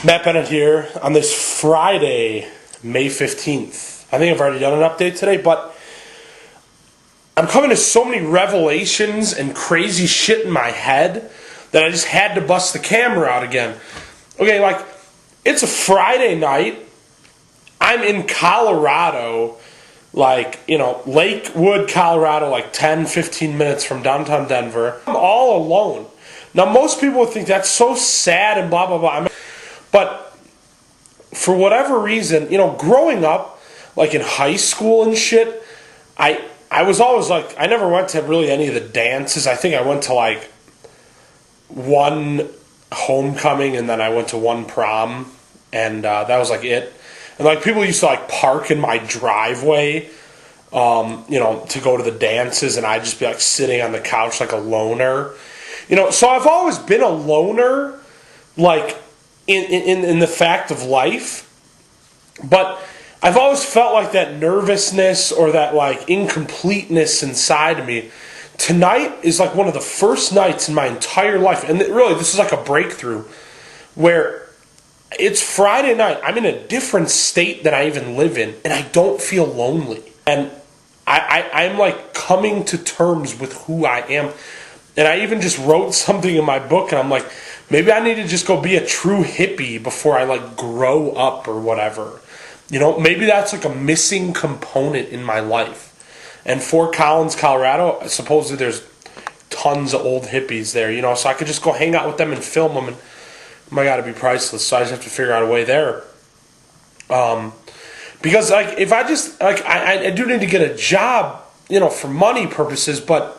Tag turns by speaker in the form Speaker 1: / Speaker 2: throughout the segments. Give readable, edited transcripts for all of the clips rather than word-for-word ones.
Speaker 1: Matt Bennett here on this Friday, May 15th. I think I've already done an update today, but I'm coming to so many revelations and crazy shit in my head that I just had to bust the camera out again. Okay, like, it's a Friday night. I'm in Colorado, like, Lakewood, Colorado, like 10, 15 minutes from downtown Denver. I'm all alone. Now, most people would think that's so sad and blah, blah, blah. But for whatever reason, growing up, like in high school and shit, I was always like, I never went to really any of the dances. I think I went to like one homecoming and then I went to one prom, and that was like it. And like people used to like park in my driveway, to go to the dances, and I'd just be like sitting on the couch like a loner. So I've always been a loner, like in the fact of life, but I've always felt like that nervousness or that like incompleteness inside of me. Tonight is like one of the first nights in my entire life, and really this is like a breakthrough, where it's Friday night, I'm in a different state than I even live in, and I don't feel lonely. And I'm like coming to terms with who I am. And I even just wrote something in my book, and I'm like, maybe I need to just go be a true hippie before I like grow up or whatever. Maybe that's like a missing component in my life. And Fort Collins, Colorado, supposedly there's tons of old hippies there, so I could just go hang out with them and film them, and oh my God, it'd be priceless. So I just have to figure out a way there. Because like if I just like I do need to get a job, for money purposes, but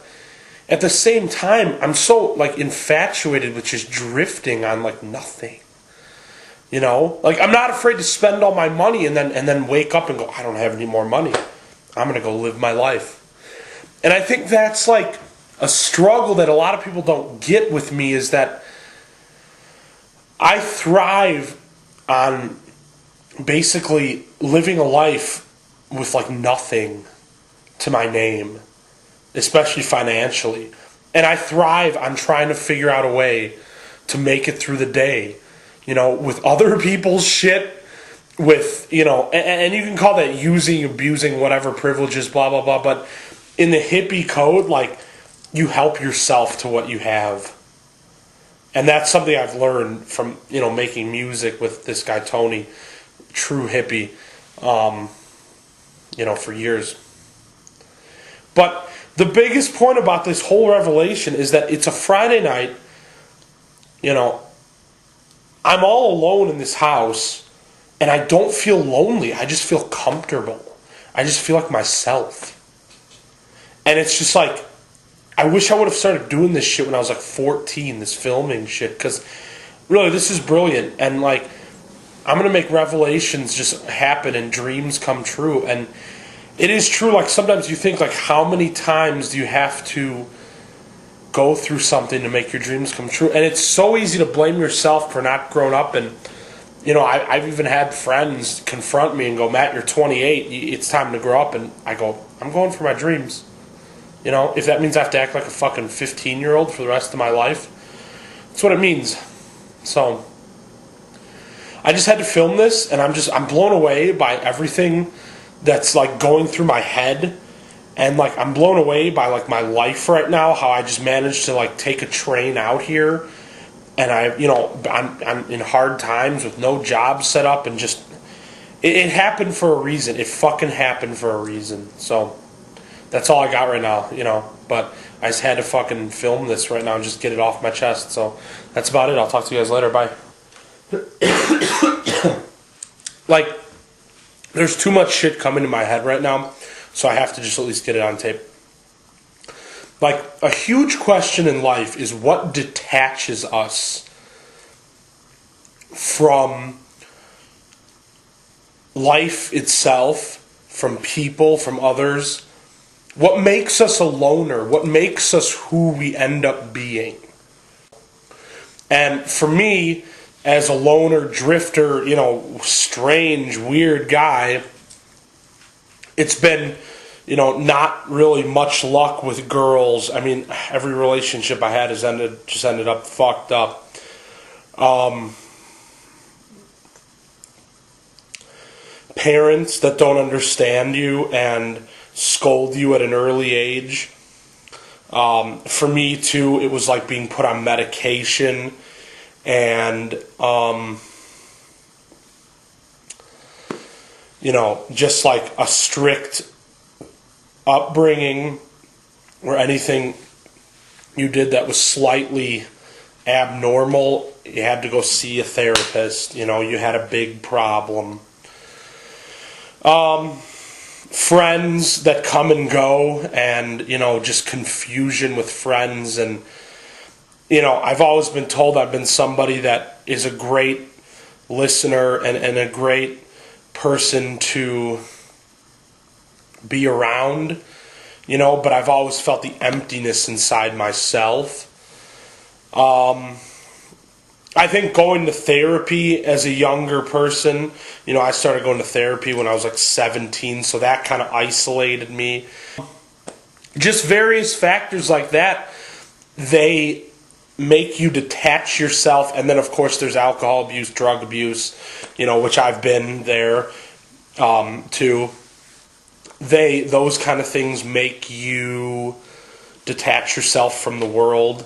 Speaker 1: at the same time, I'm so like infatuated with just drifting on like nothing. Like I'm not afraid to spend all my money and then wake up and go, I don't have any more money. I'm gonna go live my life. And I think that's like a struggle that a lot of people don't get with me, is that I thrive on basically living a life with like nothing to my name, especially financially. And I thrive on trying to figure out a way to make it through the day, with other people's shit, with, and you can call that using, abusing, whatever, privileges, blah, blah, blah. But in the hippie code, like, you help yourself to what you have. And that's something I've learned from, making music with this guy, Tony, true hippie, for years. But the biggest point about this whole revelation is that it's a Friday night, I'm all alone in this house, and I don't feel lonely. I just feel comfortable. I just feel like myself. And it's just like, I wish I would have started doing this shit when I was like 14, this filming shit, because really, this is brilliant. And like, I'm going to make revelations just happen and dreams come true. And it is true, like sometimes you think like, how many times do you have to go through something to make your dreams come true? And it's so easy to blame yourself for not growing up. And I've even had friends confront me and go, Matt, you're 28, it's time to grow up. And I go, I'm going for my dreams. If that means I have to act like a fucking 15-year-old for the rest of my life, that's what it means. So I just had to film this, and I'm blown away by everything that's like going through my head. And like I'm blown away by like my life right now, how I just managed to like take a train out here, and I'm in hard times with no job set up, and just it happened for a reason. It fucking happened for a reason. So that's all I got right now, but I just had to fucking film this right now and just get it off my chest. So that's about it. I'll talk to you guys later. Bye. Like, there's too much shit coming to my head right now, so I have to just at least get it on tape. Like, a huge question in life is what detaches us from life itself, from people, from others. What makes us a loner? What makes us who we end up being? And for me, as a loner, drifter, strange, weird guy, it's been, not really much luck with girls. I mean, every relationship I had just ended up fucked up. parents that don't understand you and scold you at an early age. For me too, it was like being put on medication and just like a strict upbringing where anything you did that was slightly abnormal, you had to go see a therapist. You had a big problem. Friends that come and go, and just confusion with friends. And I've always been told I've been somebody that is a great listener and a great person to be around, but I've always felt the emptiness inside myself. I think going to therapy as a younger person, I started going to therapy when I was like 17, so that kind of isolated me. Just various factors like that, they make you detach yourself. And then, of course, there's alcohol abuse, drug abuse, which I've been there too. Those kind of things make you detach yourself from the world.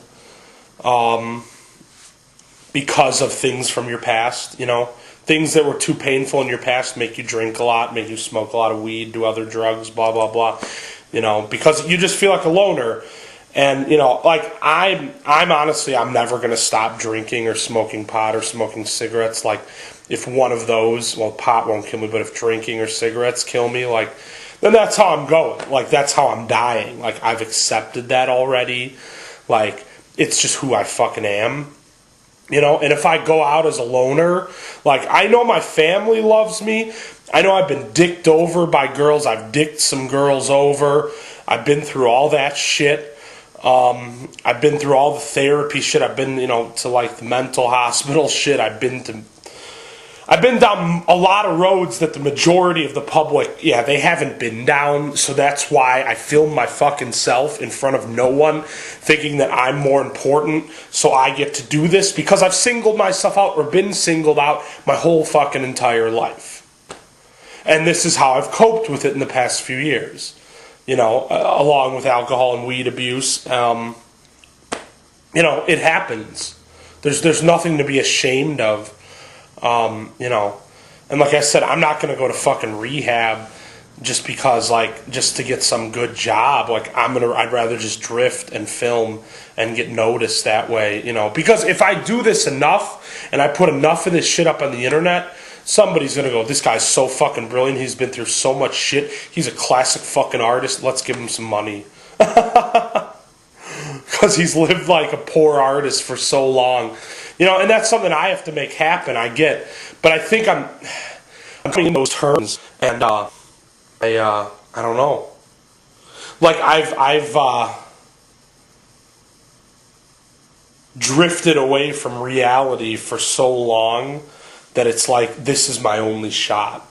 Speaker 1: Because of things from your past, things that were too painful in your past make you drink a lot, make you smoke a lot of weed, do other drugs, blah, blah, blah, because you just feel like a loner. And, like I'm honestly, I'm never going to stop drinking or smoking pot or smoking cigarettes. Like if one of those, well, pot won't kill me, but if drinking or cigarettes kill me, like, then that's how I'm going. Like, that's how I'm dying. Like, I've accepted that already. Like, it's just who I fucking am. And if I go out as a loner, like, I know my family loves me. I know I've been dicked over by girls. I've dicked some girls over. I've been through all that shit. I've been through all the therapy shit. I've been, to like the mental hospital shit. I've been down a lot of roads that the majority of the public, they haven't been down. So that's why I film my fucking self in front of no one, thinking that I'm more important, so I get to do this, because I've singled myself out or been singled out my whole fucking entire life. And this is how I've coped with it in the past few years, along with alcohol and weed abuse. It happens. There's nothing to be ashamed of. And like I said, I'm not going to go to fucking rehab just because, like, just to get some good job. Like, I'd rather just drift and film and get noticed that way, because if I do this enough and I put enough of this shit up on the internet, somebody's going to go, this guy's so fucking brilliant. He's been through so much shit. He's a classic fucking artist. Let's give him some money. Because he's lived like a poor artist for so long. And that's something I have to make happen, I get. But I think I'm coming in those terms, and I don't know. Like, I've drifted away from reality for so long that it's like, this is my only shot.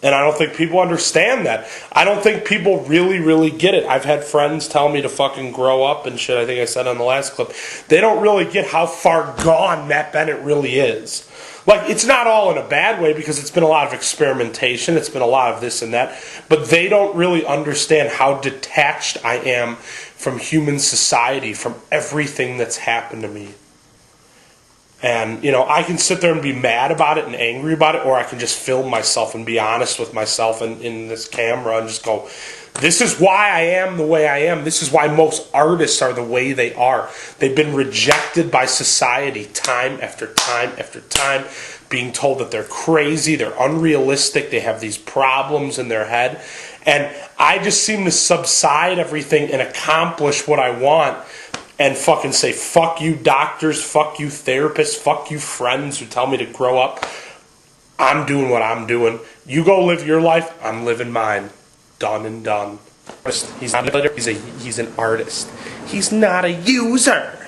Speaker 1: And I don't think people understand that. I don't think people really, really get it. I've had friends tell me to fucking grow up and shit. I think I said on the last clip. They don't really get how far gone Matt Bennett really is. Like, it's not all in a bad way, because it's been a lot of experimentation. It's been a lot of this and that. But they don't really understand how detached I am from human society, from everything that's happened to me. And, I can sit there and be mad about it and angry about it, or I can just film myself and be honest with myself in this camera and just go, this is why I am the way I am. This is why most artists are the way they are. They've been rejected by society time after time after time, being told that they're crazy, they're unrealistic, they have these problems in their head. And I just seem to subside everything and accomplish what I want. And fucking say, fuck you doctors, fuck you therapists, fuck you friends who tell me to grow up. I'm doing what I'm doing. You go live your life, I'm living mine. Done and done. He's not a leader, he's an artist. He's not a user.